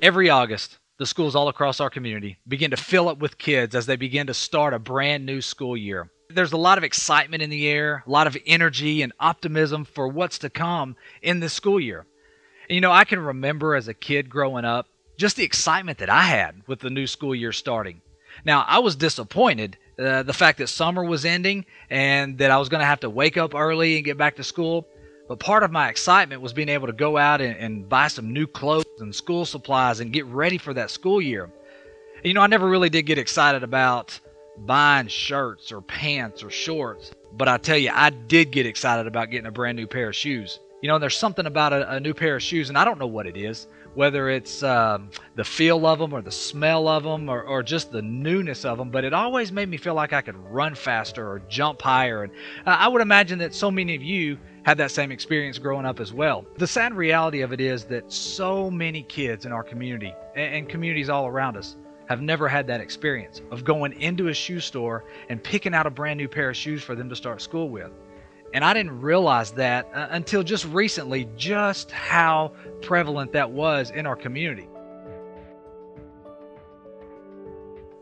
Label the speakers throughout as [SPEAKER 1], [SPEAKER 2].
[SPEAKER 1] Every August, the schools all across our community begin to fill up with kids as they begin to start a brand new school year. There's a lot of excitement in the air, a lot of energy and optimism for what's to come in this school year. And, you know, I can remember as a kid growing up, just the excitement that I had with the new school year starting. Now, I was disappointed the fact that summer was ending and that I was going to have to wake up early and get back to school. But part of my excitement was being able to go out and buy some new clothes and school supplies and get ready for that school year. You know, I never really did get excited about buying shirts or pants or shorts, but I tell you, I did get excited about getting a brand new pair of shoes. You know, there's something about a new pair of shoes, and I don't know what it is, whether it's the feel of them or the smell of them or just the newness of them, but it always made me feel like I could run faster or jump higher. And I would imagine that so many of you had that same experience growing up as well. The sad reality of it is that so many kids in our community and communities all around us have never had that experience of going into a shoe store and picking out a brand new pair of shoes for them to start school with. And I didn't realize that until just recently, just how prevalent that was in our community.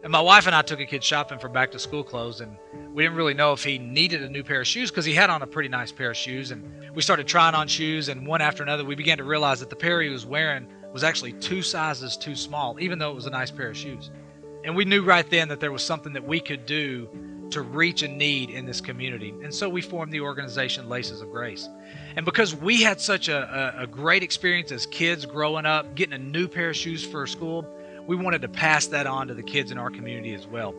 [SPEAKER 1] And my wife and I took a kid shopping for back to school clothes, and we didn't really know if he needed a new pair of shoes because he had on a pretty nice pair of shoes. And we started trying on shoes, and one after another we began to realize that the pair he was wearing was actually 2 sizes too small, even though it was a nice pair of shoes. And we knew right then that there was something that we could do to reach a need in this community. And so we formed the organization Laces of Grace. And because we had such a great experience as kids growing up, getting a new pair of shoes for school, we wanted to pass that on to the kids in our community as well.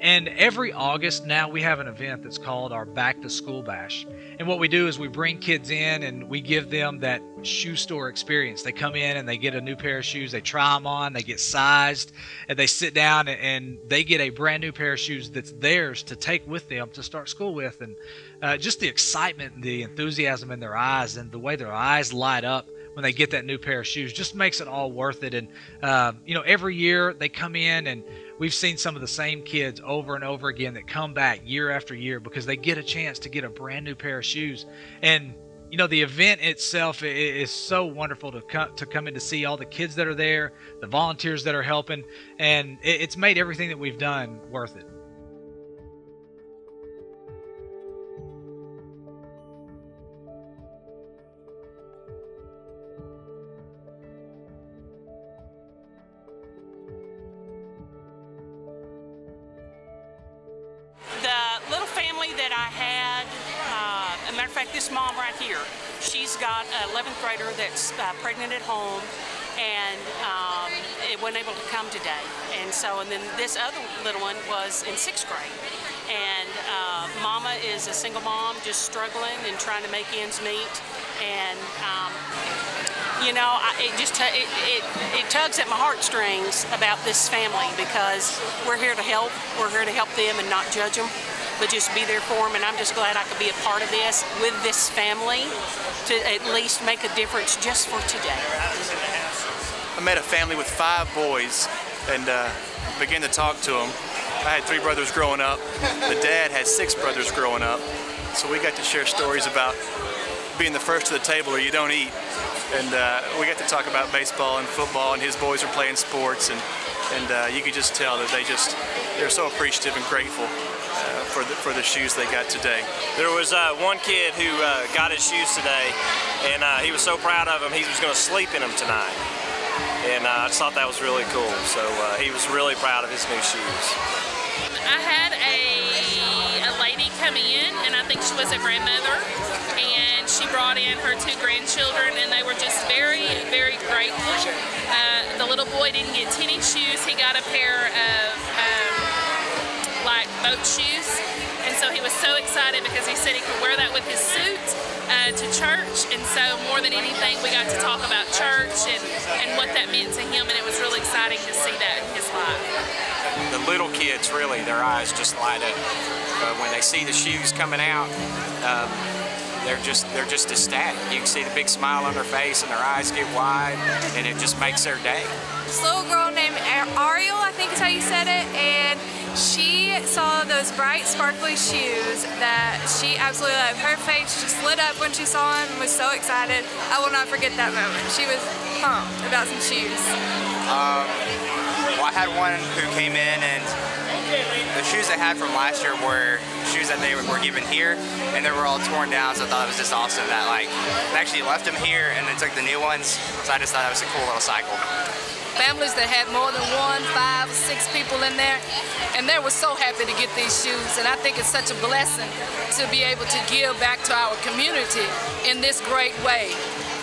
[SPEAKER 1] And every August now we have an event that's called our Back to School Bash. And what we do is we bring kids in and we give them that shoe store experience. They come in and they get a new pair of shoes, they try them on, they get sized, and they sit down and they get a brand new pair of shoes that's theirs to take with them to start school with. And just the excitement and the enthusiasm in their eyes and the way their eyes light up when they get that new pair of shoes just makes it all worth it. And you know, every year they come in, and we've seen some of the same kids over and over again that come back year after year because they get a chance to get a brand new pair of shoes. And you know, the event itself is so wonderful to come in to see all the kids that are there, the volunteers that are helping, and it's made everything that we've done worth it.
[SPEAKER 2] The little family that I had, a matter of fact, this mom right here, she's got an 11th grader that's pregnant at home, and it wasn't able to come today. And then this other little one was in 6th grade. And mama is a single mom, just struggling and trying to make ends meet. And you know, it tugs at my heartstrings about this family because we're here to help. We're here to help them and not judge them, but just be there for them. And I'm just glad I could be a part of this with this family to at least make a difference just for today.
[SPEAKER 3] I met a family with 5 boys and began to talk to them. I had 3 brothers growing up. The dad had 6 brothers growing up. So we got to share stories about being the first to the table or you don't eat. And we got to talk about baseball and football, and his boys are playing sports, and you could just tell that they're so appreciative and grateful for the shoes they got today.
[SPEAKER 4] There was one kid who got his shoes today, and he was so proud of them he was going to sleep in them tonight. And I just thought that was really cool. So he was really proud of his new shoes.
[SPEAKER 5] I had a lady come in, and I think she was a grandmother, and she brought in her 2 grandchildren, and they were just very, very grateful. The little boy didn't get tennis shoes. He got a pair of like boat shoes, and so he was so excited because he said he could wear that with his suit to church. And so more than anything, we got to talk about church and what that meant to him, and it was really exciting to see that in his life.
[SPEAKER 4] The little kids, really, their eyes just light up. When they see the shoes coming out, they're just ecstatic. You can see the big smile on their face and their eyes get wide, and it just makes their day.
[SPEAKER 6] This little girl named Ariel, I think is how you said it, and she saw those bright, sparkly shoes that she absolutely loved. Her face just lit up when she saw them and was so excited. I will not forget that moment. She was pumped about some shoes.
[SPEAKER 7] Well, I had one who came in, and the shoes they had from last year were shoes that they were given here, and they were all torn down, so I thought it was just awesome that they actually left them here and they took the new ones, so I just thought that was a cool little cycle.
[SPEAKER 8] Families that had more than 1, 5, 6 people in there, and they were so happy to get these shoes, and I think it's such a blessing to be able to give back to our community in this great way.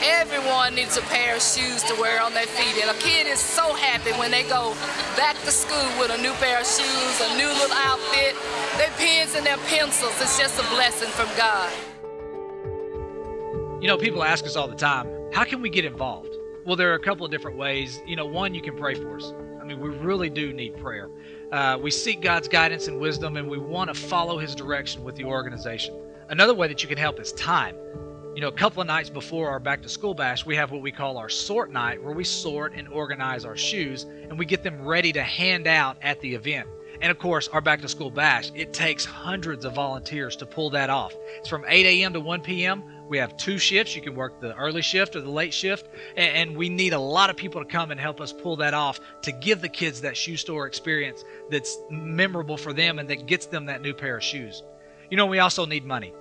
[SPEAKER 8] Everyone needs a pair of shoes to wear on their feet, and a kid is so happy when they go back to school with a new pair of shoes, a new little outfit, their pens and their pencils. It's just a blessing from God.
[SPEAKER 1] You know, people ask us all the time, how can we get involved? Well, there are a couple of different ways. You know, one, you can pray for us. I mean, we really do need prayer. We seek God's guidance and wisdom, and we want to follow His direction with the organization. Another way that you can help is time. You know, a couple of nights before our back to school bash, we have what we call our sort night, where we sort and organize our shoes, and we get them ready to hand out at the event. And of course, our back to school bash, it takes hundreds of volunteers to pull that off. It's from 8 a.m. to 1 p.m. We have 2 shifts. You can work the early shift or the late shift, and we need a lot of people to come and help us pull that off to give the kids that shoe store experience that's memorable for them and that gets them that new pair of shoes. You know, we also need money.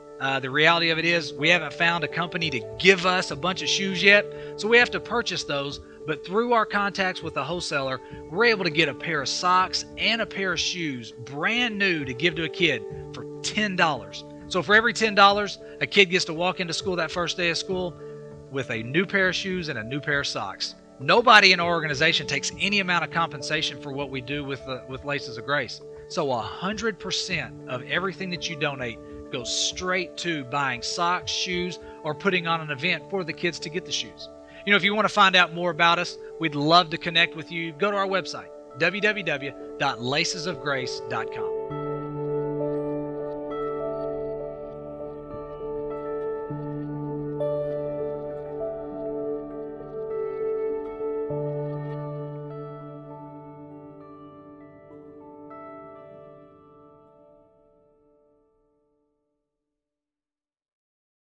[SPEAKER 1] The reality of it is we haven't found a company to give us a bunch of shoes yet, so we have to purchase those. But through our contacts with the wholesaler, we're able to get a pair of socks and a pair of shoes brand new to give to a kid for $10. So for every $10, a kid gets to walk into school that first day of school with a new pair of shoes and a new pair of socks. Nobody in our organization takes any amount of compensation for what we do with Laces of Grace. So 100% of everything that you donate goes straight to buying socks, shoes, or putting on an event for the kids to get the shoes. You know, if you want to find out more about us, we'd love to connect with you. Go to our website, www.lacesofgrace.com.